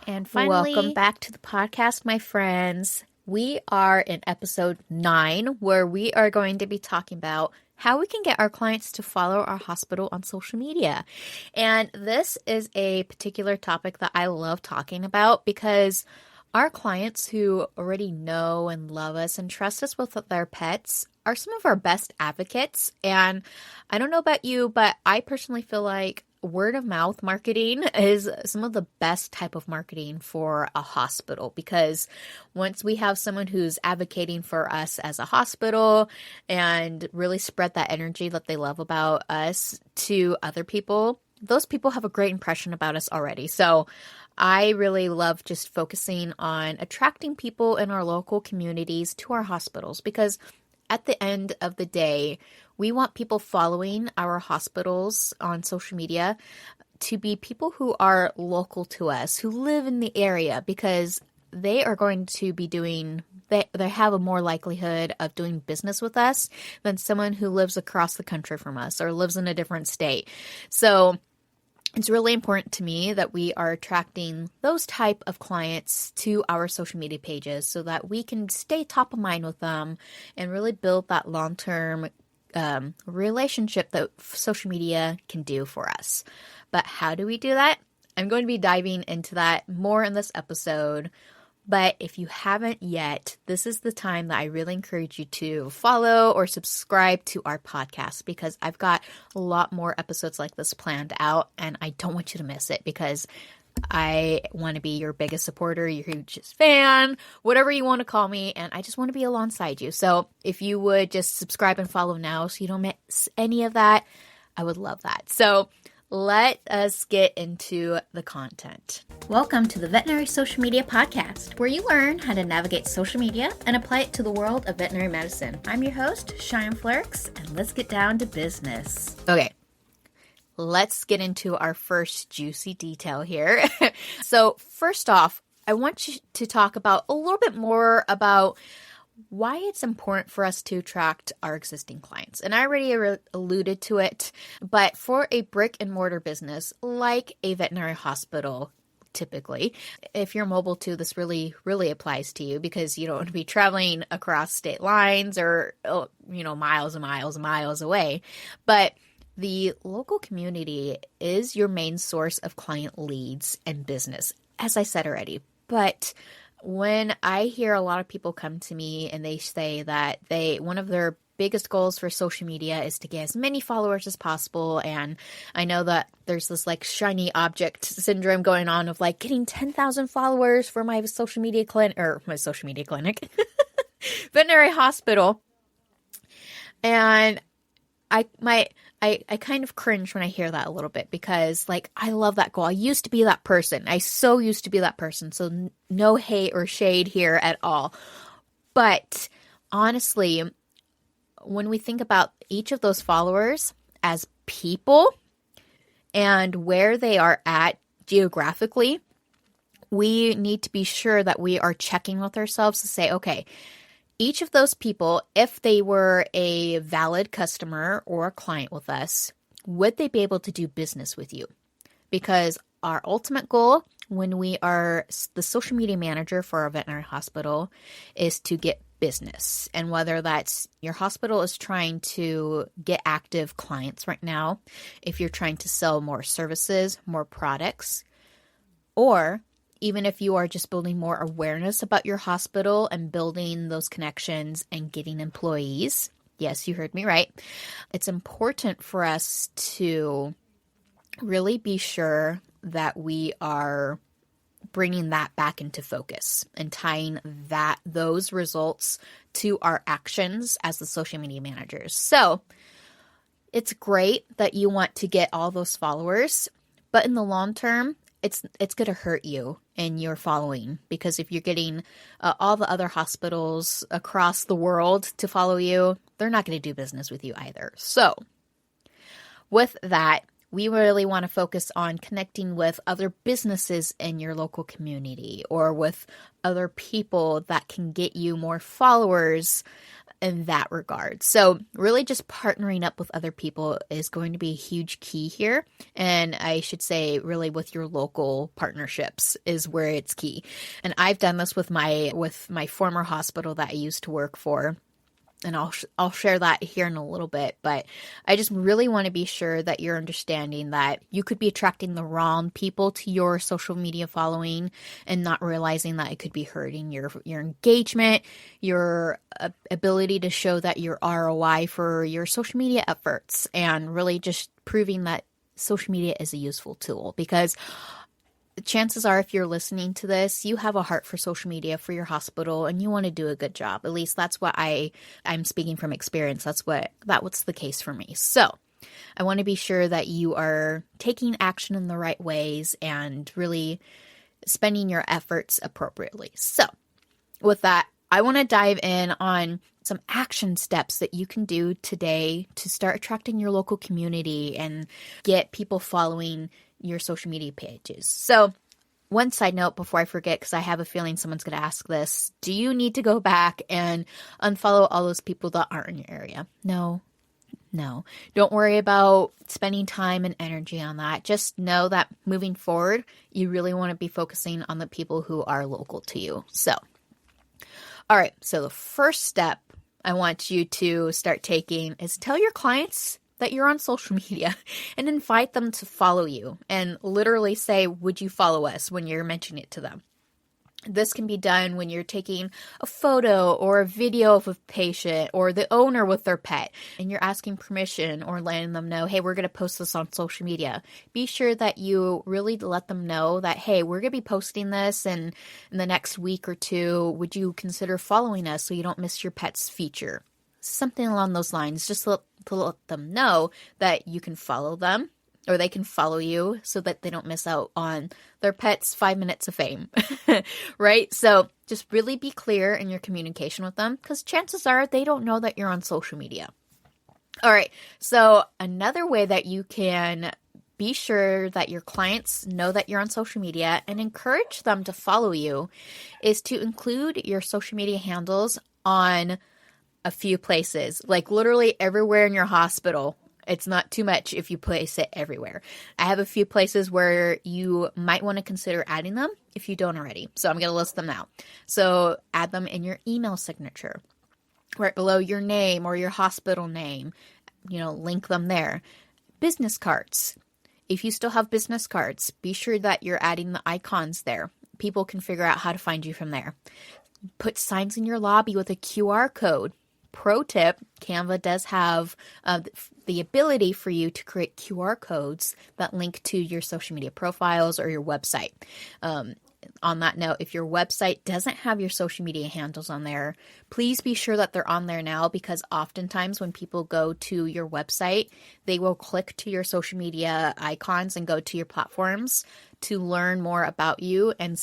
And finally, welcome back to the podcast, my friends. We are in episode 9, where we are going to be talking about how we can get our clients to follow our hospital on social media. And this is a particular topic that I love talking about because our clients who already know and love us and trust us with their pets are some of our best advocates. And I don't know about you, but I personally feel like word of mouth marketing is some of the best type of marketing for a hospital, because once we have someone who's advocating for us as a hospital and really spread that energy that they love about us to other people, those people have a great impression about us already. So I really love just focusing on attracting people in our local communities to our hospitals, because at the end of the day, we want people following our hospitals on social media to be people who are local to us, who live in the area, because they are going to be they have a more likelihood of doing business with us than someone who lives across the country from us or lives in a different state. So it's really important to me that we are attracting those type of clients to our social media pages so that we can stay top of mind with them and really build that long-term relationship that social media can do for us. But how do we do that? I'm going to be diving into that more in this episode. But if you haven't yet, this is the time that I really encourage you to follow or subscribe to our podcast, because I've got a lot more episodes like this planned out, and I don't want you to miss it, because I want to be your biggest supporter, your hugest fan, whatever you want to call me, and I just want to be alongside you. So if you would just subscribe and follow now so you don't miss any of that, I would love that. So let us get into the content. Welcome to the Veterinary Social Media Podcast, where you learn how to navigate social media and apply it to the world of veterinary medicine. I'm your host, Cheyanne Flerx, and let's get down to business. Okay. Let's get into our first juicy detail here. So first off, I want you to talk about a little bit more about why it's important for us to attract our existing clients. And I already alluded to it, but for a brick and mortar business like a veterinary hospital, typically, if you're mobile too, this really, really applies to you, because you don't want to be traveling across state lines or, miles and miles and miles away. But the local community is your main source of client leads and business, as I said already. But when I hear a lot of people come to me and they say that one of their biggest goals for social media is to get as many followers as possible, and I know that there's this like shiny object syndrome going on of like getting 10,000 followers for my social media clinic, veterinary hospital, and I kind of cringe when I hear that a little bit, because like I love that goal. I used to be that person. I so used to be that person. So no hate or shade here at all. But honestly, when we think about each of those followers as people and where they are at geographically, we need to be sure that we are checking with ourselves to say, okay, each of those people, if they were a valid customer or a client with us, would they be able to do business with you? Because our ultimate goal when we are the social media manager for a veterinary hospital is to get business. And whether that's your hospital is trying to get active clients right now, if you're trying to sell more services, more products, or even if you are just building more awareness about your hospital and building those connections and getting employees. Yes, you heard me right. It's important for us to really be sure that we are bringing that back into focus and tying those results to our actions as the social media managers. So it's great that you want to get all those followers, but in the long term, it's going to hurt you in your following, because if you're getting all the other hospitals across the world to follow you, they're not going to do business with you either. So with that, we really want to focus on connecting with other businesses in your local community or with other people that can get you more followers in that regard. So really just partnering up with other people is going to be a huge key here. And I should say really with your local partnerships is where it's key. And I've done this with my former hospital that I used to work for. And I'll share that here in a little bit, but I just really want to be sure that you're understanding that you could be attracting the wrong people to your social media following and not realizing that it could be hurting your engagement, your ability to show that your ROI for your social media efforts, and really just proving that social media is a useful tool. Because chances are, if you're listening to this, you have a heart for social media for your hospital and you want to do a good job. At least that's what I'm speaking from experience. That's what's the case for me. So I want to be sure that you are taking action in the right ways and really spending your efforts appropriately. So with that, I want to dive in on some action steps that you can do today to start attracting your local community and get people following your social media pages. So one side note before I forget, because I have a feeling someone's going to ask this, do you need to go back and unfollow all those people that aren't in your area? No. Don't worry about spending time and energy on that. Just know that moving forward, you really want to be focusing on the people who are local to you. So, all right. So the first step I want you to start taking is tell your clients that you're on social media and invite them to follow you and literally say, would you follow us when you're mentioning it to them? This can be done when you're taking a photo or a video of a patient or the owner with their pet and you're asking permission or letting them know, hey, we're going to post this on social media. Be sure that you really let them know that, hey, we're going to be posting this in the next week or two. Would you consider following us so you don't miss your pet's feature? Something along those lines, just to let them know that you can follow them or they can follow you so that they don't miss out on their pet's 5 minutes of fame, right? So just really be clear in your communication with them because chances are they don't know that you're on social media. All right, so another way that you can be sure that your clients know that you're on social media and encourage them to follow you is to include your social media handles on a few places, like literally everywhere in your hospital. It's not too much if you place it everywhere. I have a few places where you might want to consider adding them if you don't already. So I'm going to list them now. So add them in your email signature, right below your name or your hospital name, link them there. Business cards. If you still have business cards, be sure that you're adding the icons there. People can figure out how to find you from there. Put signs in your lobby with a QR code. Pro tip, Canva does have the ability for you to create QR codes that link to your social media profiles or your website. On that note, if your website doesn't have your social media handles on there, please be sure that they're on there now because oftentimes when people go to your website, they will click to your social media icons and go to your platforms to learn more about you and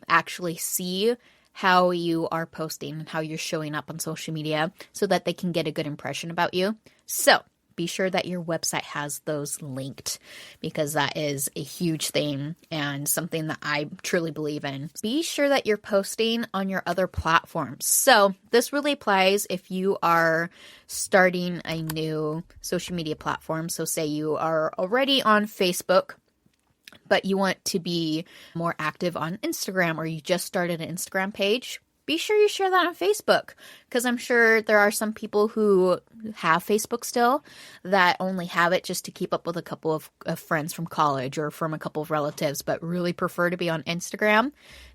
actually see how you are posting and how you're showing up on social media so that they can get a good impression about you. So be sure that your website has those linked because that is a huge thing and something that I truly believe in. Be sure that you're posting on your other platforms. So this really applies if you are starting a new social media platform. So say you are already on Facebook, but you want to be more active on Instagram or you just started an Instagram page, be sure you share that on Facebook because I'm sure there are some people who have Facebook still that only have it just to keep up with a couple of friends from college or from a couple of relatives, but really prefer to be on Instagram.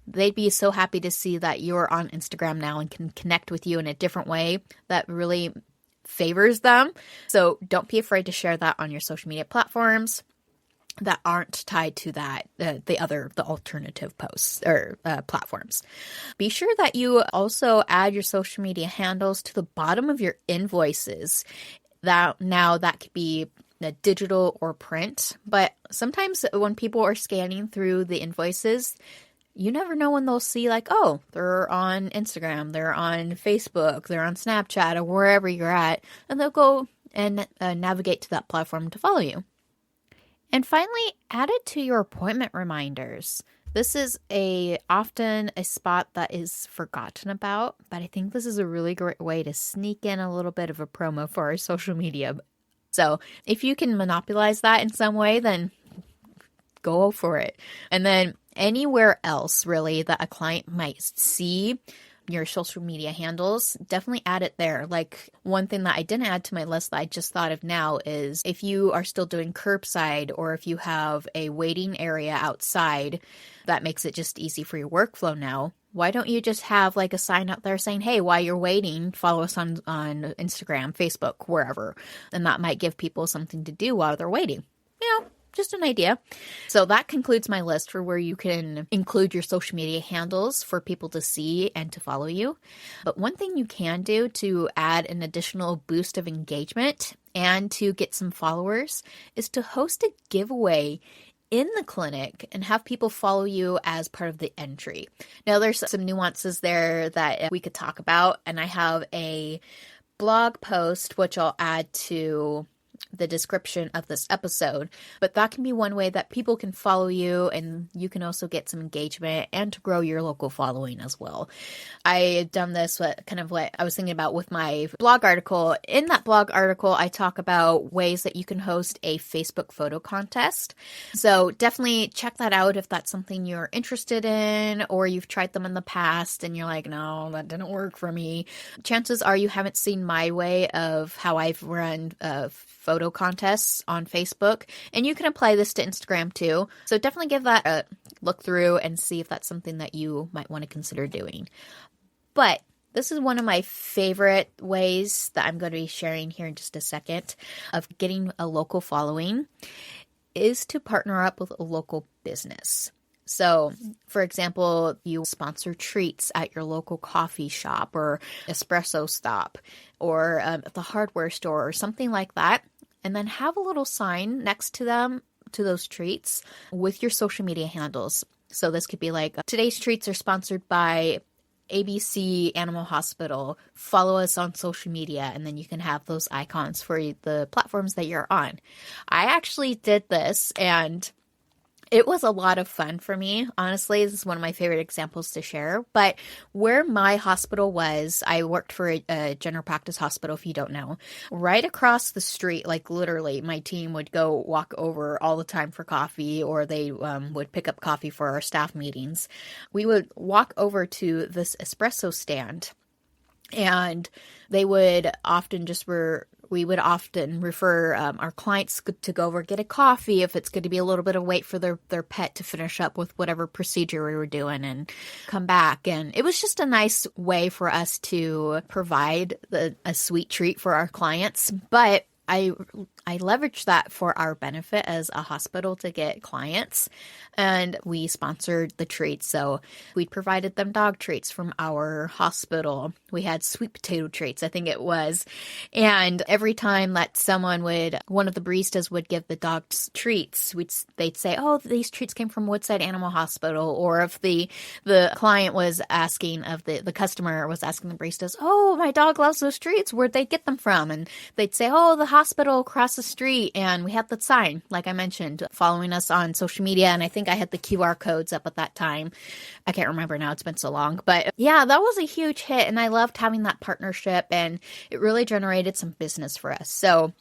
They'd be so happy to see that you're on Instagram now and can connect with you in a different way that really favors them. So don't be afraid to share that on your social media platforms that aren't tied to that, the alternative posts or platforms. Be sure that you also add your social media handles to the bottom of your invoices. That could be digital or print, but sometimes when people are scanning through the invoices, you never know when they'll see like, oh, they're on Instagram, they're on Facebook, they're on Snapchat or wherever you're at, and they'll go and navigate to that platform to follow you. And finally, add it to your appointment reminders. This is often a spot that is forgotten about, but I think this is a really great way to sneak in a little bit of a promo for our social media. So if you can monopolize that in some way, then go for it. And then anywhere else really that a client might see your social media handles, definitely add it there. Like one thing that I didn't add to my list that I just thought of now is if you are still doing curbside or if you have a waiting area outside, that makes it just easy for your workflow now. Why don't you just have like a sign out there saying, hey, while you're waiting, follow us on Instagram, Facebook, wherever. And that might give people something to do while they're waiting. Just an idea. So that concludes my list for where you can include your social media handles for people to see and to follow you. But one thing you can do to add an additional boost of engagement and to get some followers is to host a giveaway in the clinic and have people follow you as part of the entry. Now, there's some nuances there that we could talk about, and I have a blog post which I'll add to the description of this episode, but that can be one way that people can follow you and you can also get some engagement and to grow your local following as well. I had done this kind of what I was thinking about with my blog article. In that blog article, I talk about ways that you can host a Facebook photo contest. So definitely check that out if that's something you're interested in or you've tried them in the past and you're like, no, that didn't work for me. Chances are you haven't seen my way of how I've run photo contests on Facebook, and you can apply this to Instagram too. So definitely give that a look through and see if that's something that you might want to consider doing. But this is one of my favorite ways that I'm going to be sharing here in just a second of getting a local following is to partner up with a local business. So, for example, you sponsor treats at your local coffee shop or espresso stop or at the hardware store or something like that. And then have a little sign next to them, to those treats, with your social media handles. So this could be like, today's treats are sponsored by ABC Animal Hospital. Follow us on social media. And then you can have those icons for the platforms that you're on. I actually did this and it was a lot of fun for me. Honestly, this is one of my favorite examples to share. But where my hospital was, I worked for a general practice hospital, if you don't know. Right across the street, like literally, my team would go walk over all the time for coffee, or they would pick up coffee for our staff meetings. We would walk over to this espresso stand, and they would often we would often refer our clients to go over get a coffee if it's going to be a little bit of wait for their pet to finish up with whatever procedure we were doing and come back. And it was just a nice way for us to provide a sweet treat for our clients. But I leveraged that for our benefit as a hospital to get clients, and we sponsored the treats. So we provided them dog treats from our hospital. We had sweet potato treats, I think it was. And every time that one of the baristas would give the dogs treats, they'd say, oh, these treats came from Woodside Animal Hospital. Or if the client was asking the customer was asking the baristas, oh, my dog loves those treats, where'd they get them from? And they'd say, oh, the hospital across the street. And we had the sign, like I mentioned, following us on social media. And I think I had the QR codes up at that time. I can't remember now. It's been so long. But yeah, that was a huge hit. And I loved having that partnership. And it really generated some business for us. So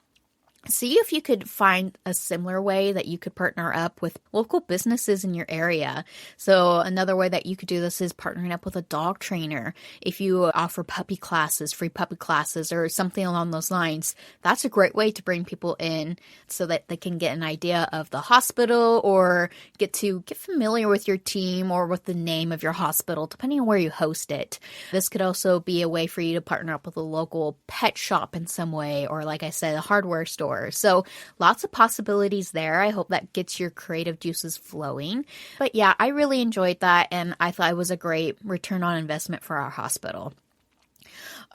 see if you could find a similar way that you could partner up with local businesses in your area. So another way that you could do this is partnering up with a dog trainer. If you offer free puppy classes or something along those lines, that's a great way to bring people in so that they can get an idea of the hospital or get familiar with your team or with the name of your hospital, depending on where you host it. This could also be a way for you to partner up with a local pet shop in some way, or like I said, a hardware store. So lots of possibilities there. I hope that gets your creative juices flowing. But yeah, I really enjoyed that, and I thought it was a great return on investment for our hospital.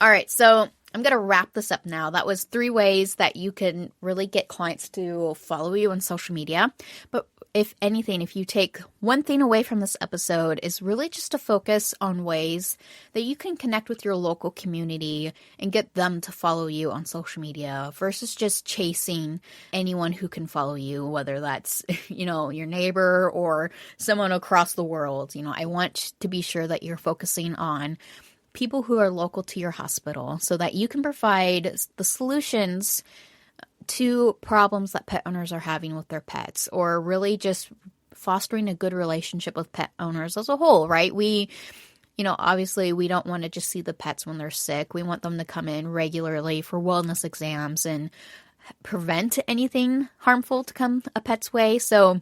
All right, so I'm going to wrap this up now. That was 3 ways that you can really get clients to follow you on social media. But if anything, if you take one thing away from this episode, is really just to focus on ways that you can connect with your local community and get them to follow you on social media versus just chasing anyone who can follow you, whether that's, your neighbor or someone across the world. I want to be sure that you're focusing on people who are local to your hospital so that you can provide the solutions to problems that pet owners are having with their pets, or really just fostering a good relationship with pet owners as a whole, right? Obviously we don't want to just see the pets when they're sick. We want them to come in regularly for wellness exams and prevent anything harmful to come a pet's way. So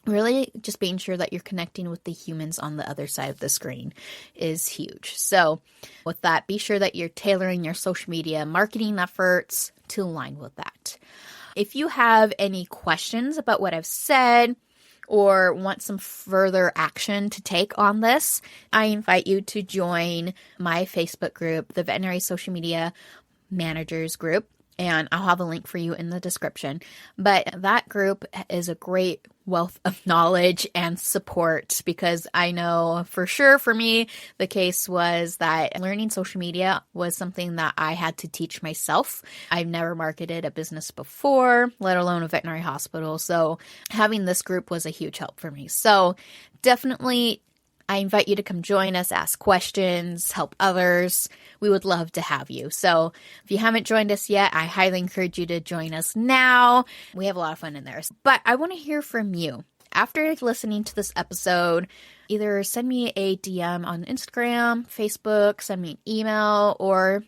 really just being sure that you're connecting with the humans on the other side of the screen is huge. So with that, be sure that you're tailoring your social media marketing efforts to align with that. If you have any questions about what I've said or want some further action to take on this, I invite you to join my Facebook group, the Veterinary Social Media Managers Group. And I'll have a link for you in the description. But that group is a great wealth of knowledge and support, because I know for sure for me, the case was that learning social media was something that I had to teach myself. I've never marketed a business before, let alone a veterinary hospital. So having this group was a huge help for me. So definitely I invite you to come join us, ask questions, help others. We would love to have you. So if you haven't joined us yet, I highly encourage you to join us now. We have a lot of fun in there. But I want to hear from you. After listening to this episode, either send me a DM on Instagram, Facebook, send me an email, or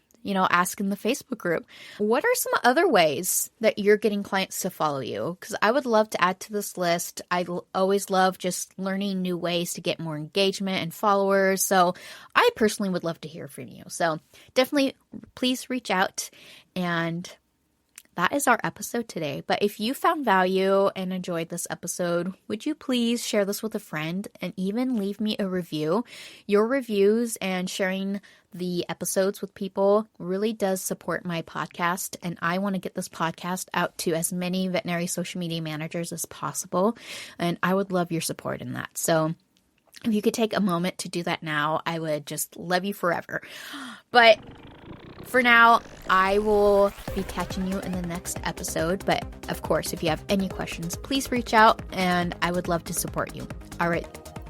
ask in the Facebook group. What are some other ways that you're getting clients to follow you? Because I would love to add to this list. I always love just learning new ways to get more engagement and followers. So I personally would love to hear from you. So definitely please reach out. And that is our episode today. But if you found value and enjoyed this episode, would you please share this with a friend and even leave me a review? Your reviews and sharing the episodes with people really does support my podcast, and I want to get this podcast out to as many veterinary social media managers as possible, and I would love your support in that. So if you could take a moment to do that now, I would just love you forever. But for now, I will be catching you in the next episode. But of course, if you have any questions, please reach out and I would love to support you. All right.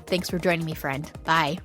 Thanks for joining me, friend. Bye.